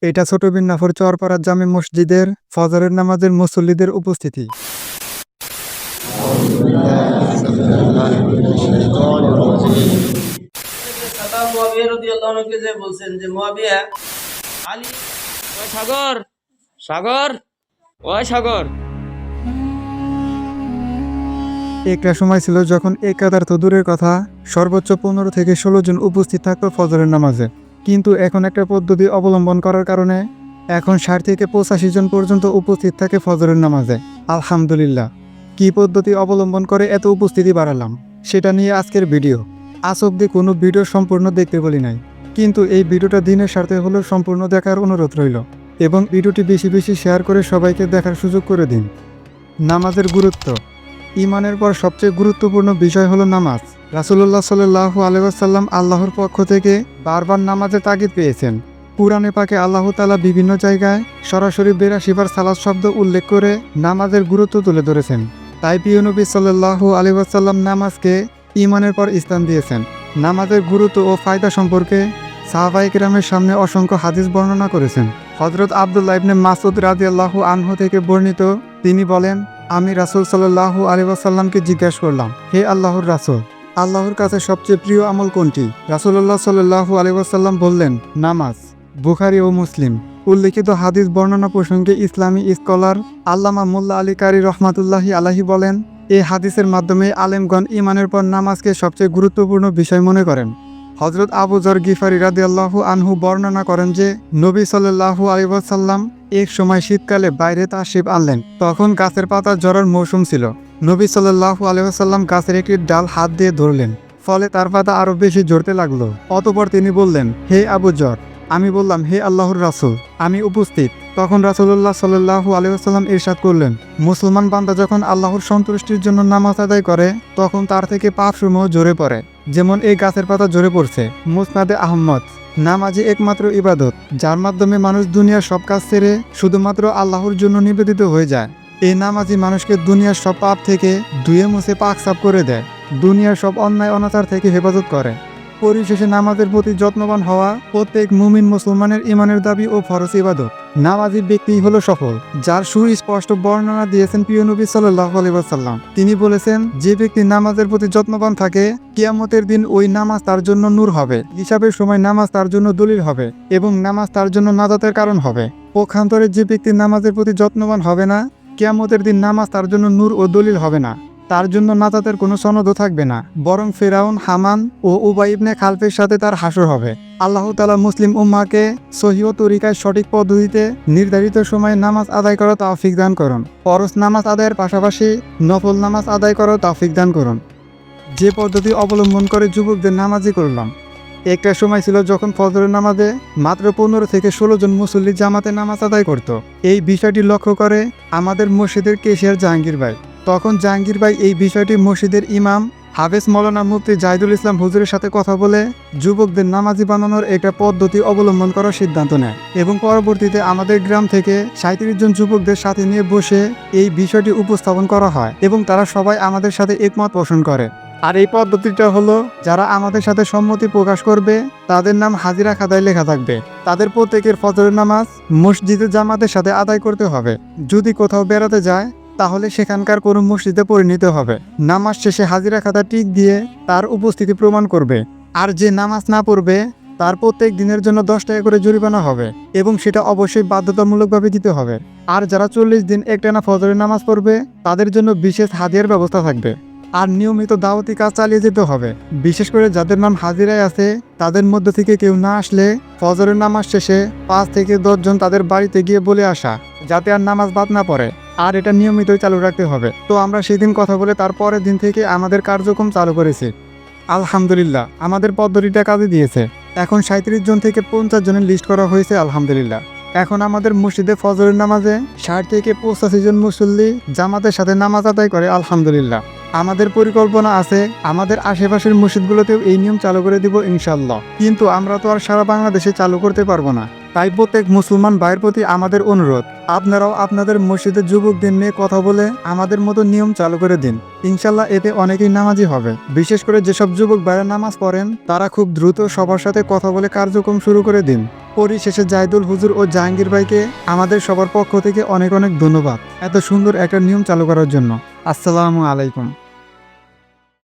এটা ছোট বিন্নাফর চরপাড়া জামে মসজিদের ফজরের নামাজের মুসল্লিদের উপস্থিতি। সাগর সাগর ওই সাগর একটা সময় ছিল যখন এক কাতার তো দূরের কথা, সর্বোচ্চ 15 থেকে 16 জন উপস্থিত থাকতো ফজরের নামাজে। কিন্তু এখন একটা পদ্ধতি অবলম্বন করার কারণে এখন 60 থেকে 85 জন পর্যন্ত উপস্থিত থাকে ফজরের নামাজে। আলহামদুলিল্লাহ। কি পদ্ধতি অবলম্বন করে এত উপস্থিতি বাড়ালাম, সেটা নিয়ে আজকের ভিডিও। আজ অব্দি কোনো ভিডিও সম্পূর্ণ দেখতে বলি নাই, কিন্তু এই ভিডিওটা দিনের স্বার্থে হলেও সম্পূর্ণ দেখার অনুরোধ রইল, এবং ভিডিওটি বেশি বেশি শেয়ার করে সবাইকে দেখার সুযোগ করে দিন। নামাজের গুরুত্ব। ইমানের পর সবচেয়ে গুরুত্বপূর্ণ বিষয় হলো নামাজ। রাসূলুল্লাহ সাল্লাল্লাহু আলাইহি ওয়াসাল্লাম আল্লাহর পক্ষ থেকে বারবার নামাজের তাগিদ পেয়েছেন। কুরআনে পাকে আল্লাহ তাআলা বিভিন্ন জায়গায় সরাসরি 82 বার সালাত শব্দ উল্লেখ করে নামাজের গুরুত্ব তুলে ধরেছেন। তাই প্রিয় নবী সাল্লাল্লাহু আলাইহি ওয়াসাল্লাম নামাজকে ইমানের পর স্থান দিয়েছেন। নামাজের গুরুত্ব ও ফায়দা সম্পর্কে সাহাবায়ে কেরামের সামনে অসংখ্য হাদিস বর্ণনা করেছেন। হযরত আব্দুল্লাহ ইবনে মাসউদ রাদিয়াল্লাহু আনহু থেকে বর্ণিত, তিনি বলেন, আমি রাসূল সাল্লাল্লাহু আলাইহি ওয়াসাল্লামকে জিজ্ঞাসা করলাম, হে আল্লাহর রাসূল, আল্লাহর কাছে সবচেয়ে প্রিয় আমল কোনটি? রাসূলুল্লাহ সাল্লাল্লাহু আলাইহি ওয়াসাল্লাম বললেন, নামাজ। বুখারী ও মুসলিম। উল্লেখিত হাদিস বর্ণনা প্রসঙ্গে ইসলামী স্কলার আল্লামা মোল্লা আলী কারি রহমাতুল্লাহি আলাইহি বলেন, এই হাদিসের মাধ্যমে আলেমগণ ইমানের পর নামাজকে সবচেয়ে গুরুত্বপূর্ণ বিষয় মনে করেন। হযরত আবু যর গিফারি রাদিয়াল্লাহু আনহু বর্ণনা করেন যে নবী সাল্লাল্লাহু আলাইহি ওয়াসাল্লাম এক সময় শীতকালে বাইরে তাশরিফ আনলেন। তখন গাছের পাতা ঝরার মৌসুম ছিল। নবী সাল্লাল্লাহু আলাইহি ওয়াসাল্লাম গাছের একটি ডাল হাত দিয়ে ধরলেন, ফলে তার পাতা আরো বেশি ঝরতে লাগলো। অতঃপর তিনি বললেন, হে আবু যর। আমি বললাম, হে আল্লাহর রাসূল, আমি উপস্থিত। তখন রাসূলুল্লাহ সাল্লাল্লাহু আলাইহি ওয়াসাল্লাম ইরশাদ করলেন, মুসলমান বান্দা যখন আল্লাহর সন্তুষ্টির জন্য নামাজ আদায় করে, তখন তার থেকে পাপসমূহ ঝরে পড়ে, যেমন এই গাছের পাতা ঝরে পড়ছে। মুসনাদে আহমদ। নামাজই একমাত্র ইবাদত যার মাধ্যমে মানুষ দুনিয়ার সব কাজ ছেড়ে শুধুমাত্র আল্লাহর জন্য নিবেদিত হয়ে যায়। এই নামাজই মানুষকে দুনিয়ার সব পাপ থেকে ধুয়ে মুছে পাক সাফ করে দেয়, দুনিয়ার সব অন্যায় অনাচার থেকে হেফাজত করে। পরিশেষে নামাজের প্রতি যত্নবান হওয়া প্রত্যেক মুমিন মুসলমানের ইমানের দাবি ও ফরজ ইবাদত। নামাজি ব্যক্তিই হলো সফল, যার সুস্পষ্ট বর্ণনা দিয়েছেন প্রিয় নবী সাল্লাল্লাহু আলাইহি ওয়াসাল্লাম। তিনি বলেছেন, যে ব্যক্তি নামাজের প্রতি যত্নবান থাকে, কিয়ামতের দিন ওই নামাজ তার জন্য নূর হবে, হিসাবের সময় নামাজ তার জন্য দলিল হবে, এবং নামাজ তার জন্য নাজাতের কারণ হবে। পক্ষান্তরে যে ব্যক্তি নামাজের প্রতি যত্নবান হবে না, কিয়ামতের দিন নামাজ তার জন্য নূর ও দলিল হবে না, তার জন্য নাজাতের কোনো সনদও থাকবে না, বরং ফিরআউন, হামান ও উবাই ইবনে খালফের সাথে তার হাসর হবে। আল্লাহ তাআলা মুসলিম উম্মাহকে সহিহ তরিকায় সঠিক পদ্ধতিতে নির্ধারিত সময়ে নামাজ আদায় করার তৌফিক দান করুন। ফরজ নামাজ আদায়ের পাশাপাশি নফল নামাজ আদায় করার তৌফিক দান করুন। যে পদ্ধতি অবলম্বন করে যুবকদের নামাজি করলাম। একটা সময় ছিল যখন ফজরের নামাজে মাত্র 15 থেকে 16 জন মুসল্লি জামাতে নামাজ আদায় করত। এই বিষয়টি লক্ষ্য করে আমাদের মসজিদের কেশিয়ার জাহাঙ্গীর ভাই। তখন জাহাঙ্গীর ভাই এই বিষয়টি মসজিদের ইমাম হাফেজ মাওলানা মুফতি জাহিদুল ইসলাম হুজুরের সাথে কথা বলে যুবকদের নামাজি বানানোর একটা পদ্ধতি অবলম্বন করার সিদ্ধান্ত নেয়, এবং পরবর্তীতে আমাদের গ্রাম থেকে 37 জন যুবকদের সাথে নিয়ে বসে এই বিষয়টি উপস্থাপন করা হয়, এবং তারা সবাই আমাদের সাথে একমত পোষণ করে। আর এই পদ্ধতিটা হলো, যারা আমাদের সাথে সম্মতি প্রকাশ করবে তাদের নাম হাজিরা খাতায় লেখা থাকবে। তাদের প্রত্যেকের ফজরের নামাজ মসজিদে জামাতের সাথে আদায় করতে হবে। যদি কোথাও বেড়াতে যায়, তাহলে সেখানকার কোনো মসজিদে পরিণত হবে। নামাজ শেষে হাজিরা খাতা টিক দিয়ে তার উপস্থিতি প্রমাণ করবে। আর যে নামাজ না পড়বে, তার প্রত্যেক দিনের জন্য 10 টাকা করে জরিমানা হবে, এবং সেটা অবশ্যই বাধ্যতামূলকভাবে দিতে হবে। আর যারা 40 দিন একটানা ফজরের নামাজ পড়বে, তাদের জন্য বিশেষ হাদিয়ার ব্যবস্থা থাকবে। আর নিয়মিত দাওয়াতি কাজ চালিয়ে যেতে হবে। বিশেষ করে যাদের নাম হাজিরায় আছে, তাদের মধ্য থেকে কেউ না আসলে ফজরের নামাজ শেষে 5 থেকে 10 জন তাদের বাড়িতে গিয়ে বলে আসা, যাতে আর নামাজ বাদ না পড়ে। আর এটা নিয়মিতই চালু রাখতে হবে। তো আমরা সেদিন কথা বলে তার পরের দিন থেকে আমাদের কার্যক্রম চালু করেছি। আলহামদুলিল্লাহ, আমাদের পদ্ধতিটা কাজে দিয়েছে। এখন 37 জন থেকে 50 জনের লিস্ট করা হয়েছে। আলহামদুলিল্লাহ, এখন আমাদের মসজিদে ফজরের নামাজে 60 থেকে 85 জন মুসল্লি জামাতের সাথে নামাজ আদায় করে। আলহামদুলিল্লাহ, আমাদের পরিকল্পনা আছে আমাদের আশেপাশের মসজিদগুলোতেও এই নিয়ম চালু করে দিব ইনশাআল্লাহ। কিন্তু আমরা তো আর সারা বাংলাদেশে চালু করতে পারবো না। তাই প্রত্যেক মুসলমান ভাইয়ের প্রতি আমাদের অনুরোধ, আপনারাও আপনাদের মসজিদের যুবকদের নিয়ে কথা বলে আমাদের মতো নিয়ম চালু করে দিন। ইনশাআল্লাহ এতে অনেকেই নামাজি হবে। বিশেষ করে যেসব যুবক ভাইরা নামাজ পড়েন, তারা খুব দ্রুত সবার সাথে কথা বলে কার্যক্রম শুরু করে দিন। পরিশেষে জাহিদুল হুজুর ও জাহাঙ্গীর ভাইকে আমাদের সবার পক্ষ থেকে অনেক অনেক ধন্যবাদ এত সুন্দর একটা নিয়ম চালু করার জন্য। আসসালামু আলাইকুম।